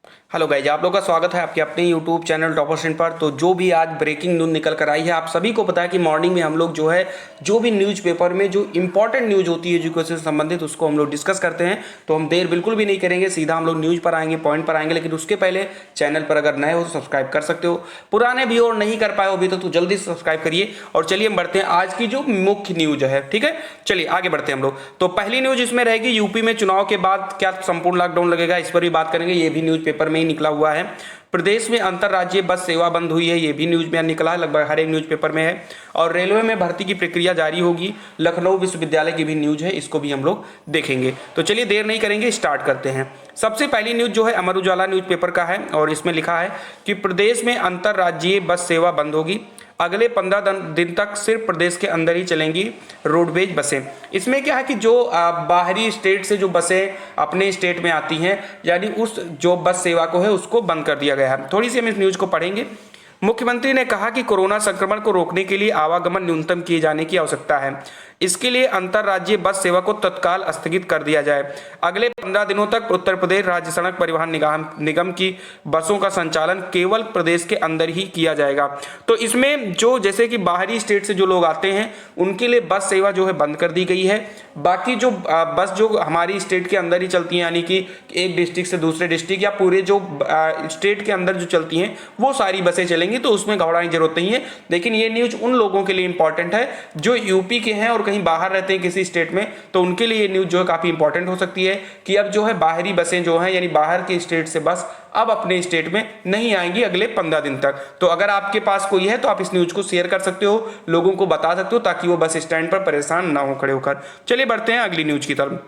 Hello guys, आप लोग का स्वागत है आपके अपने यूट्यूब चैनल टॉपर स्टैंड पर। तो जो भी आज ब्रेकिंग न्यूज़ निकल कर आई है, आप सभी को पता है कि मॉर्निंग में हम लोग जो है जो भी न्यूज़पेपर में जो इंपॉर्टेंट न्यूज़ होती है एजुकेशन से संबंधित, उसको हम लोग डिस्कस करते हैं। तो हम देर बिल्कुल भी नहीं करेंगे, सीधा हम लोग न्यूज़ पर आएंगे, पॉइंट पर आएंगे। लेकिन उसके पहले चैनल पर अगर नए हो तो सब्सक्राइब कर सकते हो, पुराने भी और नहीं कर पाए हो अभी तो जल्दी से सब्सक्राइब करिए। और चलिए हम बढ़ते हैं आज की जो मुख्य न्यूज़ है। ठीक है, चलिए आगे बढ़ते हैं हम लोग। तो पहली न्यूज़ इसमें रहेगी, यूपी में चुनाव के बाद क्या संपूर्ण लॉकडाउन लगेगा, इस पर भी बात करेंगे। ये भी न्यूज़पेपर में ही निकला हुआ है। प्रदेश में अंतर्राज्यीय बस सेवा बंद हुई है, ये भी न्यूज में निकला है, लगभग हर एक न्यूज़पेपर में है। और रेलवे में भर्ती की प्रक्रिया जारी होगी, लखनऊ विश्वविद्यालय की भी न्यूज है, इसको भी हम लोग देखेंगे। तो चलिए देर नहीं करेंगे, स्टार्ट करते हैं। सबसे पहली न्यूज जो है अमर उजाला न्यूज़पेपर का है और इसमें लिखा है कि प्रदेश में अंतर्राज्यीय बस सेवा बंद होगी, अगले 15 दिन तक सिर्फ प्रदेश के अंदर ही चलेंगी रोडवेज बसें। इसमें क्या है कि जो बाहरी स्टेट से जो बसें अपने स्टेट में आती हैं, यानी उस जो बस सेवा को है उसको बंद कर दिया गया है। थोड़ी सी हम इस न्यूज़ को पढ़ेंगे। मुख्यमंत्री ने कहा कि कोरोना संक्रमण को रोकने के लिए आवागमन न्यूनतम किए जाने की आवश्यकता है। इसके लिए अंतर्राज्यीय बस सेवा को तत्काल स्थगित कर दिया जाए। अगले 15 दिनों तक उत्तर प्रदेश राज्य सड़क परिवहन निगम की बसों का संचालन केवल प्रदेश के अंदर ही किया जाएगा। तो इसमें जो जैसे कि बाहरी स्टेट से जो लोग आते हैं उनके लिए बस सेवा जो है बंद कर दी गई है। बाकी जो बस जो हमारी स्टेट के अंदर ही चलती हैं, यानी कि एक डिस्ट्रिक्ट से दूसरे डिस्ट्रिक्ट या पूरे जो स्टेट के अंदर जो चलती हैं वो सारी बसें चलेंगी, तो उसमें घबराने की जरूरत नहीं है। लेकिन ये न्यूज़ उन लोगों के लिए इंपॉर्टेंट है जो यूपी के हैं और कहीं बाहर रहते हैं किसी स्टेट में, तो उनके लिए ये न्यूज़ जो है काफ़ी इंपॉर्टेंट हो सकती है कि अब जो है बाहरी बसें जो हैं, यानी बाहर के स्टेट से बस अब अपने स्टेट में नहीं आएंगी अगले 15 दिन तक। तो अगर आपके पास कोई है तो आप इस न्यूज़ को शेयर कर सकते हो, लोगों को बता सकते हो, ताकि वो बस स्टैंड पर परेशान ना हो खड़े होकर। चलिए बढ़ते हैं अगली न्यूज़ की तरफ।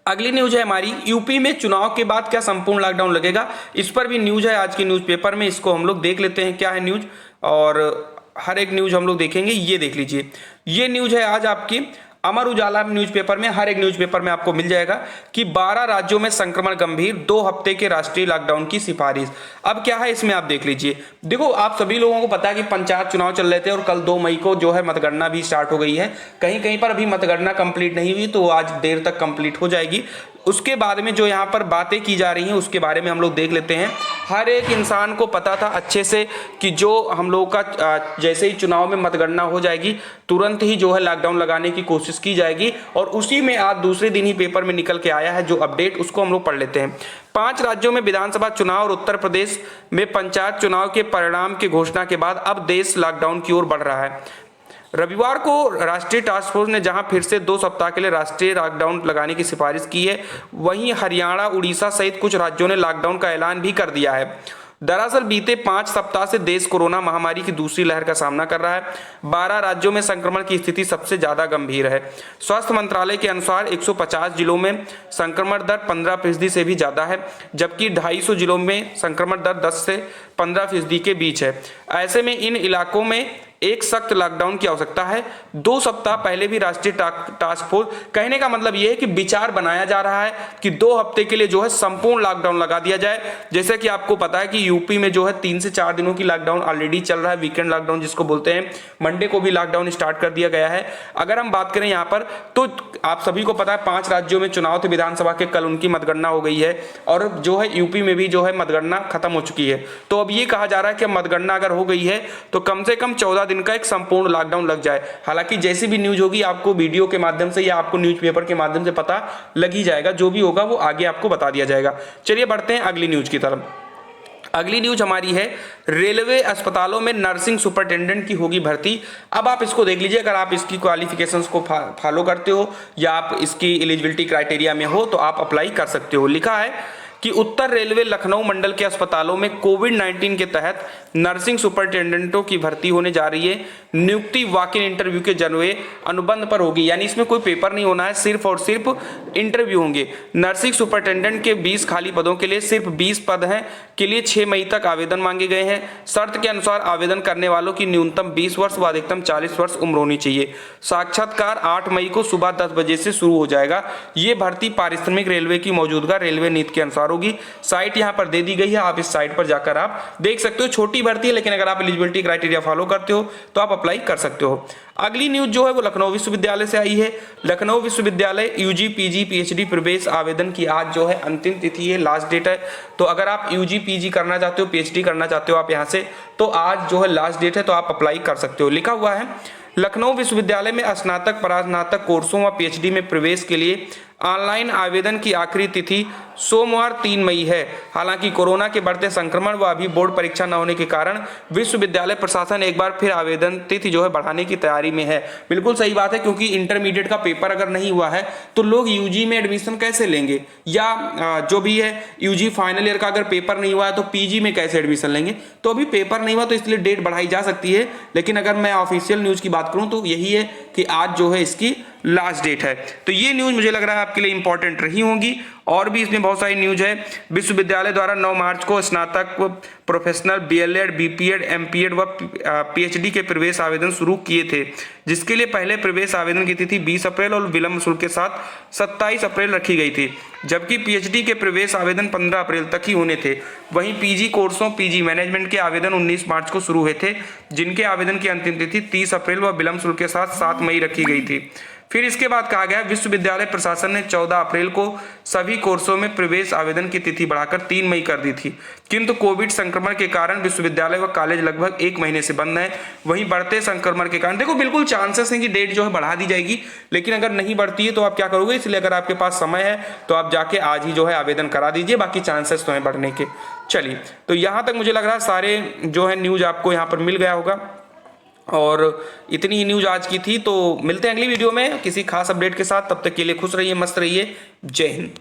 अगली न्यूज है हमारी, यूपी में चुनाव के बाद क्या संपूर्ण लॉकडाउन लगेगा। इस पर भी न्यूज है आज की न्यूज़पेपर में, इसको हम लोग देख लेते हैं क्या है न्यूज, और हर एक न्यूज हम लोग देखेंगे। ये देख लीजिए, ये न्यूज है आज आपकी अमर उजाला न्यूज़पेपर में, हर एक न्यूज़पेपर में आपको मिल जाएगा कि 12 राज्यों में संक्रमण गंभीर, 2 हफ्ते के राष्ट्रीय लॉकडाउन की सिफारिश। अब क्या है इसमें आप देख लीजिए। देखो, आप सभी लोगों को पता है कि पंचायत चुनाव चल रहे थे और कल 2 मई को जो है मतगणना भी स्टार्ट हो गई है। कहीं कहीं पर अभी मतगणना कंप्लीट नहीं हुई, तो आज देर तक कंप्लीट हो जाएगी। उसके बाद में जो यहाँ पर बातें की जा रही हैं उसके बारे में हम लोग देख लेते हैं। हर एक इंसान को पता था अच्छे से कि जो हम लोग का जैसे ही चुनाव में मतगणना हो जाएगी तुरंत ही जो है लॉकडाउन लगाने की कोशिश की जाएगी, और उसी में आज दूसरे दिन ही पेपर में निकल के आया है जो अपडेट, उसको हम लोग पढ़ लेते हैं। 5 राज्यों में विधानसभा चुनाव और उत्तर प्रदेश में पंचायत चुनाव के परिणाम की घोषणा के बाद अब देश लॉकडाउन की ओर बढ़ रहा है। रविवार को राष्ट्रीय टास्क फोर्स ने जहां फिर से 2 सप्ताह के लिए राष्ट्रीय लॉकडाउन लगाने की सिफारिश की है, वहीं हरियाणा, उड़ीसा सहित कुछ राज्यों ने लॉकडाउन का ऐलान भी कर दिया है। दरअसल बीते 5 सप्ताह से देश कोरोना महामारी की दूसरी लहर का सामना कर रहा है। 12 राज्यों में संक्रमण की स्थिति सबसे ज्यादा गंभीर है। स्वास्थ्य मंत्रालय के अनुसार 150 जिलों में संक्रमण दर 15% से भी ज्यादा है, जबकि 250 जिलों में संक्रमण दर 10 से 15% के बीच है। ऐसे में इन इलाकों में एक सख्त लॉकडाउन की आवश्यकता है। 2 सप्ताह पहले भी राष्ट्रीय टास्क फोर्स, कहने का मतलब यह है कि विचार बनाया जा रहा है कि 2 हफ्ते के लिए जो है संपूर्ण लॉकडाउन लगा दिया जाए। जैसे कि आपको पता है कि यूपी में जो है 3 से 4 दिनों की लॉकडाउन ऑलरेडी चल रहा है, वीकेंड लॉकडाउन जिसको बोलते हैं। मंडे को भी लॉकडाउन स्टार्ट कर दिया गया है। अगर हम बात करें यहाँ पर, तो आप सभी को पता है 5 राज्यों में चुनाव थे विधानसभा के, कल उनकी मतगणना हो गई है, और जो है यूपी में भी जो है मतगणना खत्म हो चुकी है। तो अब ये कहा जा रहा है कि मतगणना अगर हो गई है तो कम से कम 14 दिन का एक संपूर्ण लॉकडाउन लग जाए। हालांकि जैसी भी न्यूज होगी आपको वीडियो के माध्यम से या आपको न्यूज़पेपर के माध्यम से पता लग ही जाएगा, जो भी होगा वो आगे आपको बता दिया जाएगा। चलिए बढ़ते हैं अगली न्यूज की तरफ। अगली न्यूज हमारी है, रेलवे अस्पतालों में नर्सिंग सुपरिटेंडेंट की होगी भर्ती। अब आप इसको देख लीजिए, अगर आप इसकी क्वालिफिकेशंस को फॉलो करते हो या आप इसकी एलिजिबिलिटी क्राइटेरिया में हो तो आप अप्लाई कर सकते हो। लिखा है कि उत्तर रेलवे लखनऊ मंडल के अस्पतालों में कोविड-19 के तहत नर्सिंग सुपरिटेंडेंटों की भर्ती होने जा रही है। नियुक्ति वॉक इन इंटरव्यू के जरिए अनुबंध पर होगी, यानी इसमें कोई पेपर नहीं होना है, सिर्फ और सिर्फ इंटरव्यू होंगे। नर्सिंग सुपरिटेंडेंट के 20 खाली पदों के लिए सिर्फ 20 पद हैं, के लिए 6 मई तक आवेदन मांगे गए हैं। शर्त के अनुसार आवेदन करने वालों की न्यूनतम 20 वर्ष व अधिकतम 40 वर्ष उम्र होनी चाहिए। साक्षात्कार 8 मई को सुबह 10 बजे से शुरू हो जाएगा। ये भर्ती पारिश्रमिक रेलवे की मौजूदा रेलवे नीति के अनुसार होगी। साइट यहाँ पर दे दी गई है, आप इस साइट पर जाकर आप देख सकते हो। छोटी भर्ती है, लेकिन अगर आप एलिजिबिलिटी क्राइटेरिया फॉलो करते हो तो आप अप्लाई कर सकते हो। अगली न्यूज जो है वो लखनऊ विश्वविद्यालय से आई है। लखनऊ विश्वविद्यालय यूजी पीजी पीएचडी प्रवेश आवेदन की आज जो है अंतिम तिथि है, लास्ट डेट है। तो अगर आप यूजी पीजी करना चाहते हो, पीएचडी करना चाहते हो आप यहाँ से, तो आज जो है लास्ट डेट है, तो आप अप्लाई कर सकते हो। लिखा हुआ है लखनऊ विश्वविद्यालय में स्नातक परास्नातक कोर्सों व पीएचडी में प्रवेश के लिए ऑनलाइन आवेदन की आखिरी तिथि सोमवार 3 मई है। हालांकि कोरोना के बढ़ते संक्रमण व अभी बोर्ड परीक्षा न होने के कारण विश्वविद्यालय प्रशासन एक बार फिर आवेदन तिथि जो है बढ़ाने की तैयारी में है। बिल्कुल सही बात है, क्योंकि इंटरमीडिएट का पेपर अगर नहीं हुआ है तो लोग यूजी में एडमिशन कैसे लेंगे, या जो भी है यूजी फाइनल ईयर का अगर पेपर नहीं हुआ है तो पीजी में कैसे एडमिशन लेंगे। तो अभी पेपर नहीं हुआ तो इसलिए डेट बढ़ाई जा सकती है, लेकिन अगर मैं ऑफिशियल न्यूज की बात करूं तो यही है कि आज जो है इसकी लास्ट डेट है। तो ये न्यूज मुझे लग रहा है आपके लिए इंपॉर्टेंट रही होंगी। और भी इसमें बहुत सारी न्यूज है। विश्वविद्यालय द्वारा 9 मार्च को स्नातक प्रोफेशनल बीएलएड बीपीएड एमपीएड व पीएचडी के प्रवेश आवेदन शुरू किए थे, जिसके लिए पहले प्रवेश आवेदन की तिथि 20 अप्रैल और विलंब शुल्क के साथ 27 अप्रैल रखी गई थी, जबकि पीएचडी के प्रवेश आवेदन 15 अप्रैल तक ही होने थे। वहीं पीजी कोर्सों पीजी मैनेजमेंट के आवेदन 19 मार्च को शुरू हुए थे, जिनके आवेदन की अंतिम तिथि 30 अप्रैल व विलंब शुल्क के साथ 7 मई रखी गई थी। फिर इसके बाद कहा गया विश्वविद्यालय प्रशासन ने 14 अप्रैल को सभी कोर्सों में प्रवेश आवेदन की तिथि बढ़ाकर 3 मई कर दी थी, किंतु कोविड संक्रमण के कारण विश्वविद्यालय व कॉलेज लगभग 1 महीने से बंद है। वहीं बढ़ते संक्रमण के कारण देखो बिल्कुल चांसेस हैं कि डेट जो है बढ़ा दी जाएगी, लेकिन अगर नहीं बढ़ती है तो आप क्या करोगे। इसलिए अगर आपके पास समय है तो आप जाके आज ही जो है आवेदन करा दीजिए, बाकी चांसेस तो हैं बढ़ने के। चलिए, तो यहाँ तक मुझे लग रहा है सारे जो है न्यूज आपको यहाँ पर मिल गया होगा, और इतनी ही न्यूज आज की थी। तो मिलते हैं अगली वीडियो में किसी खास अपडेट के साथ, तब तक के लिए खुश रहिए, मस्त रहिए, जय हिंद।